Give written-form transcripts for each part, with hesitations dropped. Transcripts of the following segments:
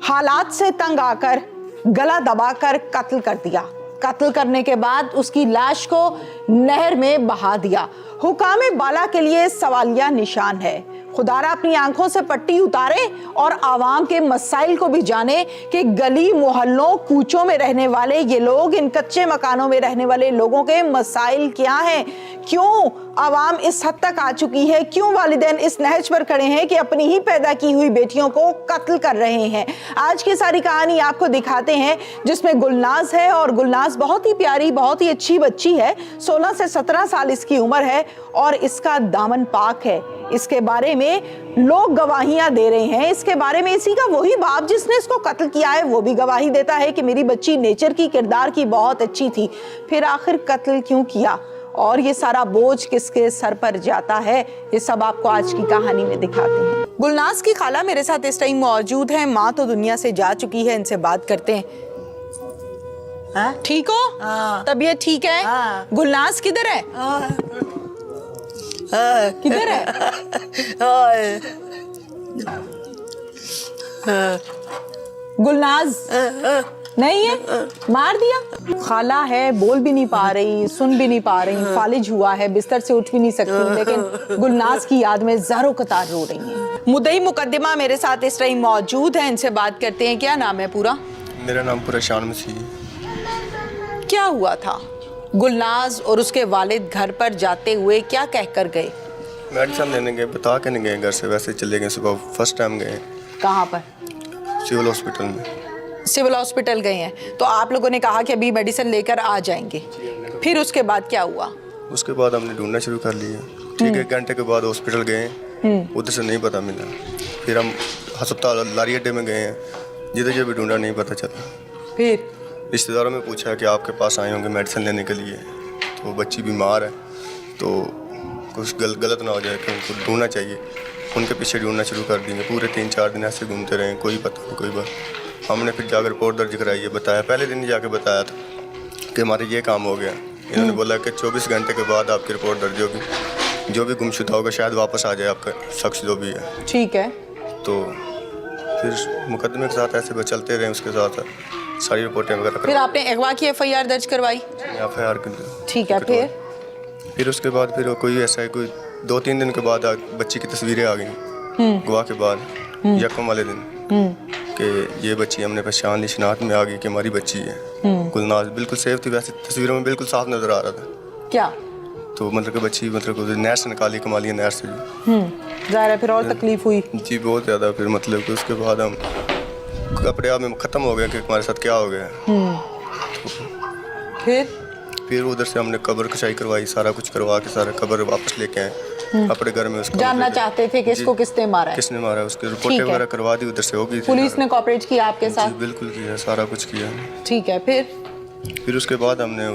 हालात से तंग आकर गला दबाकर कत्ल कर दिया। कत्ल करने के बाद उसकी लाश को नहर में बहा दिया। हुकामे बाला के लिए सवालिया निशान है। खुदारा अपनी आंखों से पट्टी उतारे और आवाम के मसाइल को भी जाने कि गली मोहल्लों कूचों में रहने वाले ये लोग, इन कच्चे मकानों में रहने वाले लोगों के मसाइल क्या हैं, क्यों आवाम इस हद तक आ चुकी है, क्यों वालिदैन इस नहज पर खड़े हैं कि अपनी ही पैदा की हुई बेटियों को कत्ल कर रहे हैं। आज की सारी कहानी आपको दिखाते हैं, जिसमें गुलनाज है और गुलनाज बहुत ही प्यारी, बहुत ही अच्छी बच्ची है। 16 से 17 साल इसकी उम्र है और इसका दामन पाक है। इसके बारे में लोग गवाहियां दे रहे हैं। इसके बारे में इसी का वही बाप जिसने इसको कत्ल किया है वो भी गवाही देता है कि मेरी बच्ची नेचर की, किरदार की बहुत अच्छी थी। फिर आखिर कत्ल क्यों किया और ये सारा बोझ किसके सर पर जाता है, ये सब आपको आज की कहानी में दिखाते हैं। गुलनाज की खाला मेरे साथ इस टाइम मौजूद है। माँ तो दुनिया से जा चुकी है, इनसे बात करते हैं। ठीक हो? तबीयत ठीक है? गुलनाज किधर है? किधर है? गुलनाज नहीं है? मार दिया? खाला है, बोल भी नहीं पा रही, सुन भी नहीं पा रही, फालिज हुआ है, बिस्तर से उठ भी नहीं सकती, लेकिन गुलनाज की याद में ज़ारो कतार रो रही है। मुद्दई मुकद्दमा मेरे साथ इस टाइम मौजूद है, इनसे बात करते हैं। क्या नाम है पूरा? मेरा नाम पूरा शान मसीह। क्या हुआ था? गुलनाज और उसके वालिद घर पर जाते हुए क्या कहकर गए? मेडिसिन लेने गए, बता के नहीं गए घर से, वैसे चले गए। सुबह फर्स्ट टाइम गए। कहाँ पर? सिविल हॉस्पिटल में। सिविल हॉस्पिटल गए हैं, तो आप लोगों ने कहा कि अभी मेडिसिन लेकर आ जाएंगे। फिर उसके बाद क्या हुआ? उसके बाद हमने ढूंढना शुरू कर लिया। ठीक है, 1 घंटे के बाद हॉस्पिटल गए, उधर से नहीं पता मिला। फिर हम अस्पताल लारी अड्डे में गए हैं, जिधर भी ढूंढा नहीं पता चला। फिर रिश्तेदारों में पूछा कि आपके पास आए होंगे मेडिसिन लेने के लिए, तो बच्ची बीमार है, तो कुछ गलत ना हो जाए कि उनको ढूंढना चाहिए। उनके पीछे ढूंढना शुरू कर देंगे। पूरे 3-4 दिन ऐसे घूमते रहे, कोई पता नहीं, कोई बात। हमने फिर जाकर रिपोर्ट दर्ज कराई है, बताया, पहले दिन जाके बताया था कि हमारे ये काम हो गया। इन्होंने बोला कि 24 घंटे के बाद आपकी रिपोर्ट दर्ज होगी, जो भी गुमशुदा होगा शायद वापस आ जाए आपका शख्स जो भी है। ठीक है। तो फिर मुकदमे के साथ ऐसे चलते रहे, उसके साथ सारी रिपोर्टें वगैरह। फिर आपने अगवा की FIR दर्ज करवाई? FIR। ठीक है। फिर उसके बाद फिर कोई ऐसा है, कोई 2-3 दिन के बाद बच्ची की तस्वीरें आ गई गवाह के बाद, यकम वाले दिन, कि ये बच्ची हमने पहचान ली, शनाख्त में आ गई कि हमारी बच्ची है। गुलनाज बिल्कुल सेफ थी, वैसे तस्वीरों में बिल्कुल साफ नजर आ रहा था। क्या? तो मतलब कि बच्ची नहर से निकाली, कमालिया नहर से। ज़ाहिर है फिर और तकलीफ हुई जी, बहुत ज़्यादा। फिर मतलब कि उसके बाद हम अपने आप में ख़त्म हो गया कि हमारे साथ क्या हो गया। फिर उधर से हमने कब्र कशाई करवाई, सारा कुछ करवा के सारा कब्र वापस लेके आए अपने घर में। उसको जानना चाहते थे कि इसको किसने मारा है? किसने मारा है, उसकी रिपोर्टें वगैरह करवा दी, उधर से होगी। पुलिस ने कोऑपरेट किया आपके साथ? बिल्कुल किया, सारा कुछ किया। ठीक है। फिर उसके बाद हमने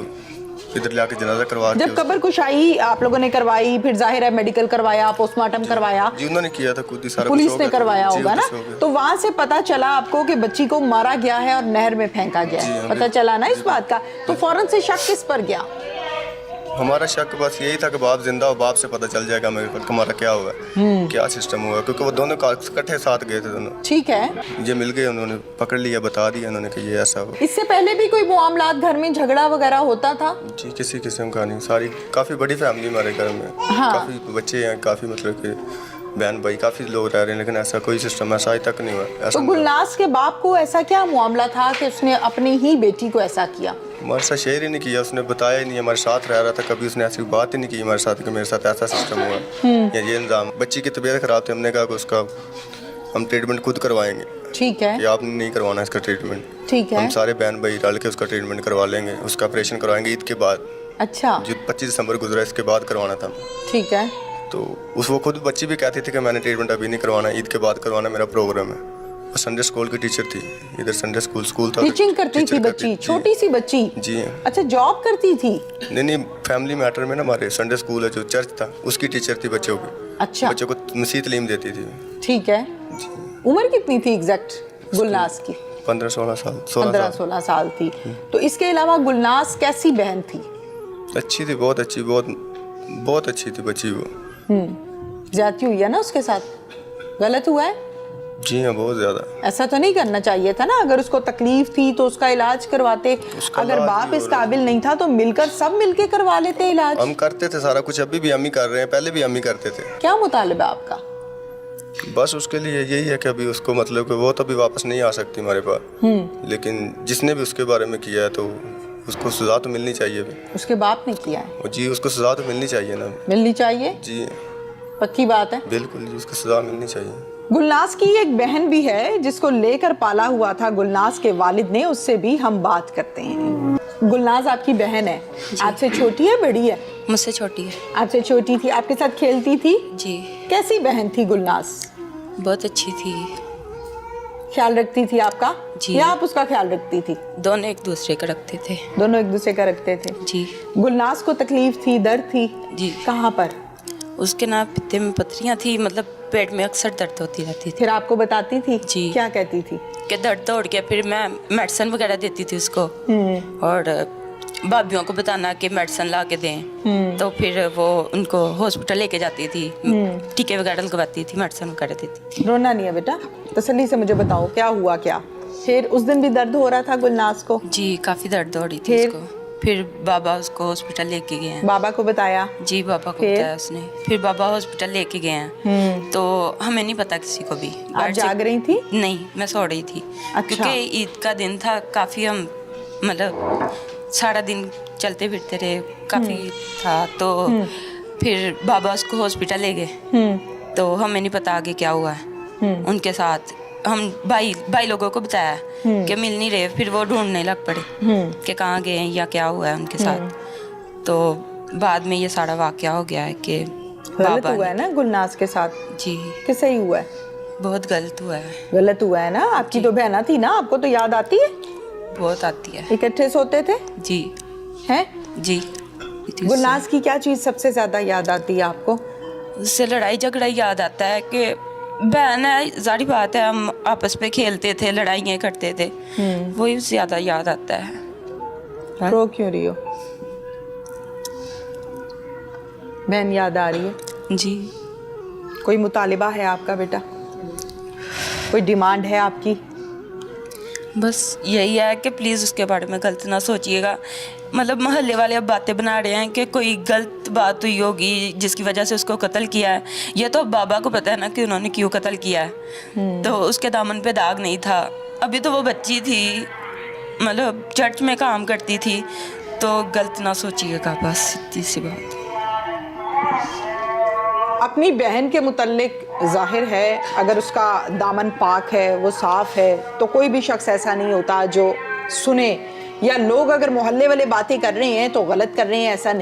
इधर लाके जनाजा करवा। जब कब्र कुशाई आप लोगों ने करवाई, फिर जाहिर है मेडिकल करवाया, पोस्टमार्टम करवाया? जी, उन्होंने किया था खुद ही सारा। पुलिस ने करवाया होगा ना? तो वहाँ से पता चला आपको कि बच्ची को मारा गया है और नहर में फेंका गया है, पता चला ना इस बात का? तो फौरन से शक किस पर गया? हमारा शक बस यही था कि बाप जिंदा हो, बाप से पता चल जाएगा हमारा क्या हुआ, क्या सिस्टम हुआ, क्योंकि वो दोनों इकट्ठे साथ गए थे दोनों। ठीक है। ये मिल गए, उन्होंने पकड़ लिया, बता दिया उन्होंने कि ये ऐसा हुआ। इससे पहले भी कोई मामलात घर में झगड़ा वगैरह होता था? जी, किसी किस्म का नहीं। सारी काफ़ी बड़ी फैमिली हमारे घर में। काफ़ी बच्चे हैं, काफ़ी मतलब कि बहन भाई काफ़ी लोग रह रहे हैं, लेकिन ऐसा कोई सिस्टम ऐसा आज तक नहीं हुआ। तो गुलनाज के बाप को ऐसा क्या मामला था कि उसने अपनी ही बेटी को ऐसा किया? हमारे साथ शेयर ही नहीं किया, उसने बताया ही नहीं, हमारे साथ रह रहा था, कभी उसने ऐसी बात ही नहीं की हमारे साथ कि मेरे साथ ऐसा सिस्टम हुआ या ये इंतजाम। बच्ची की तबीयत खराब थी, हमने कहा कि उसका हम ट्रीटमेंट खुद करवाएंगे। ठीक है। कि आपने नहीं करवाना इसका ट्रीटमेंट। ठीक है। हम सारे बहन भाई रल के उसका ट्रीटमेंट करवा लेंगे, उसका ऑपरेशन करवाएंगे ईद के बाद। अच्छा। जो 25 दिसंबर गुजरा, इसके बाद करवाना था। ठीक है। तो वो खुद बच्ची भी कहती थी कि मैंने ट्रीटमेंट अभी नहीं करवाना, ईद के बाद करवाना मेरा प्रोग्राम है। वो संडे स्कूल की टीचर थी, इधर संडे स्कूल था। टीचिंग करती थी बच्ची, छोटी सी बच्ची? जी। अच्छा, जॉब करती थी? नहीं, फैमिली मैटर में ना हमारे संडे स्कूल है जो चर्च था, उसकी टीचर थी बच्चों की। अच्छा। बच्चों को मसीह तालीम देती थी। ठीक है। उम्र कितनी थी एग्जैक्ट गुलनाज की? 15-16 साल। 15-16 साल थी। तो इसके अलावा गुलनाज कैसी बहन थी? अच्छी थी, बहुत अच्छी, बहुत अच्छी थी बच्ची वो। ज्यादती हुई है ना उसके साथ? गलत हुआ है? जी हाँ, बहुत ज़्यादा। ऐसा तो नहीं करना चाहिए था ना, अगर उसको तकलीफ थी तो उसका इलाज करवाते। अगर बाप इस काबिल नहीं था तो मिलकर सब मिलके करवा लेते इलाज। हम करते थे सारा कुछ, अभी भी हम ही कर रहे हैं, पहले भी हम ही करते थे। क्या मुतालिबा आपका? बस उसके लिए यही है कि अभी उसको मतलब कि वो तो अभी वापस नहीं आ सकती हमारे पास, लेकिन जिसने भी उसके बारे में किया है तो उसको सज़ा तो मिलनी चाहिए अभी। उसके बाप ने किया है? जी, उसको सज़ा तो मिलनी चाहिए ना। मिलनी चाहिए? जी पक्की बात है। बिल्कुल जी, उसको सज़ा मिलनी चाहिए। गुलनाज की एक बहन भी है जिसको लेकर पाला हुआ था गुलनाज के वालिद ने, उससे भी हम बात करते हैं। गुलनाज आपकी बहन है, आपसे छोटी है बड़ी है? मुझसे छोटी है। आपसे छोटी थी, आपके साथ खेलती थी? जी। कैसी बहन थी गुलनाज? बहुत अच्छी थी। ख्याल रखती थी आपका? जी। या आप उसका ख्याल रखती थी? दोनों एक दूसरे का रखते थे। दोनों एक दूसरे का रखते थे। जी। गुलनाज को तकलीफ थी, दर्द थी? जी। कहाँ पर? उसके ना पित्ते में पथरियाँ थी, मतलब पेट में अक्सर दर्द होती रहती थी। फिर आपको बताती थी? जी। क्या कहती थी? कि दर्द दौड़ गया, फिर मैं मेडिसिन वगैरह देती थी उसको, और भाभीियों को बताना कि मेडिसिन ला के दें, तो फिर वो उनको हॉस्पिटल लेके जाती थी, टीके वगैरह लगवाती थी, मेडिसिन वगैरह देती थी। रोना नहीं है बेटा, तसल्ली से मुझे बताओ क्या हुआ क्या? फिर उस दिन भी दर्द हो रहा था गुलनाज को? जी, काफ़ी दर्द हो रही थी उसको। फिर बाबा उसको हॉस्पिटल लेके गए हैं। बाबा को बताया? जी, बाबा को बताया उसने। फिर बाबा हॉस्पिटल लेके गए हैं, तो हमें नहीं पता किसी को भी। आप जाग रही थी? नहीं, मैं सो रही थी। अच्छा। क्योंकि ईद का दिन था, काफ़ी हम मतलब सारा दिन चलते फिरते रहे, काफ़ी था। तो फिर बाबा उसको हॉस्पिटल ले गए, तो हमें नहीं पता आगे क्या हुआ है उनके साथ। हम भाई लोगों को बताया कि मिल नहीं रहे, फिर वो ढूंढने लग पड़े कि कहाँ गए हैं या क्या हुआ है उनके साथ। तो बाद में ये सारा वाकया हो गया है कि गलत हुआ है ना गुलनाज के साथ? जी, कि सही हुआ है? बहुत गलत हुआ है। गलत हुआ है ना। आपकी तो बहना थी ना, आपको तो याद आती है? बहुत आती है। इकट्ठे सोते थे? जी। हैं? जी। गुलनाज की क्या चीज सबसे ज्यादा याद आती है आपको? उससे लड़ाई झगड़ा याद आता है कि बहन है, जारी बात है, हम आपस में खेलते थे, लड़ाइयाँ करते थे, वही ज्यादा याद आता है। रो क्यों रही हो? बहन याद आ रही है? जी। कोई मुतालिबा है आपका बेटा? कोई डिमांड है आपकी? बस यही है कि प्लीज़ उसके बारे में गलत ना सोचिएगा। मतलब मोहल्ले वाले अब बातें बना रहे हैं कि कोई गलत बात हुई होगी जिसकी वजह से उसको कत्ल किया है। ये तो बाबा को पता है ना कि उन्होंने क्यों कत्ल किया है। तो उसके दामन पे दाग नहीं था। अभी तो वो बच्ची थी, मतलब चर्च में काम करती थी, तो गलत ना सोचिएगा, बस सीधी सी बात। अपनी बहन के मुतल्लिक जाहिर है अगर उसका दामन पाक है, वो साफ है, तो कोई भी शख्स ऐसा नहीं होता जो सुने, या लोग अगर मोहल्ले वाले बातें कर रहे हैं तो गलत कर रहे हैं, ऐसा नहीं।